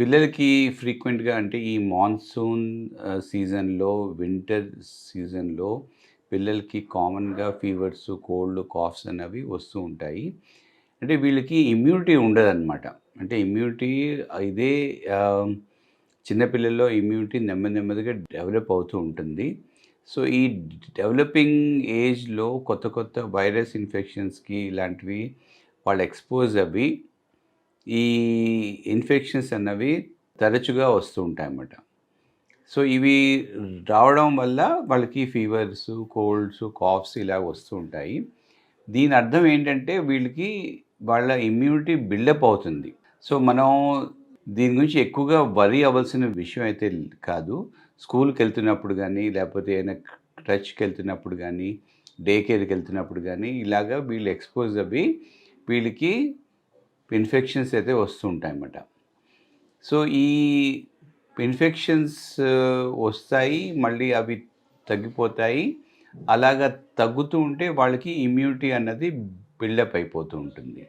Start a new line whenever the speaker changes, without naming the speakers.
పిల్లలకి ఫ్రీక్వెంట్‌గా అంటే ఈ మాన్సూన్ సీజన్‌లో, వింటర్ సీజన్‌లో పిల్లలకి కామన్‌గా ఫీవర్స్, కోల్డ్, కాఫ్స్ అనేవి వస్తూ ఉంటాయి. అంటే వీళ్ళకి ఇమ్యూనిటీ ఉండదనమాట. అంటే ఇమ్యూనిటీ ఇదే ఆహ్, చిన్న పిల్లల్లో ఇమ్యూనిటీ నెమ్మదిగా డెవలప్ అవుతూ ఉంటుంది. సో, ఈ డెవలపింగ్ ఏజ్‌లో కొత్త కొత్త వైరస్ ఇన్ఫెక్షన్స్‌కి ఇలాంటివి వాళ్ళు ఎక్స్‌పోజ్ అవ్వి ఈ ఇన్ఫెక్షన్స్ అన్నవి తరచుగా వస్తూ ఉంటాయన్నమాట. సో, ఇవి రావడం వల్ల వాళ్ళకి ఫీవర్స్, కోల్డ్స్, కాఫ్స్ ఇలా వస్తూ ఉంటాయి. దీని అర్థం ఏంటంటే వీళ్ళకి వాళ్ళ ఇమ్యూనిటీ బిల్డప్ అవుతుంది. సో, మనం దీని గురించి ఎక్కువగా వర్రీ అవ్వాల్సిన విషయం అయితే కాదు. స్కూల్‌కెళ్తున్నప్పుడు గానీ, లేకపోతే ఏదైనా క్రచ్‌కెళ్తున్నప్పుడు గానీ, డే కేర్‌కెళ్తున్నప్పుడు గానీ, ఇలాగా వీళ్ళు ఎక్స్‌పోజ్ అవ్వి వీళ్ళకి ఇన్ఫెక్షన్స్ అయితే వస్తూ ఉంటాయన్నమాట. సో, ఈ ఇన్ఫెక్షన్స్ వస్తాయి. మళ్ళీ అవి తగ్గిపోతాయి. అలాగా తగ్గుతూ ఉంటే వాళ్ళకి ఇమ్యూనిటీ అన్నది బిల్డప్ అయిపోతూ ఉంటుంది.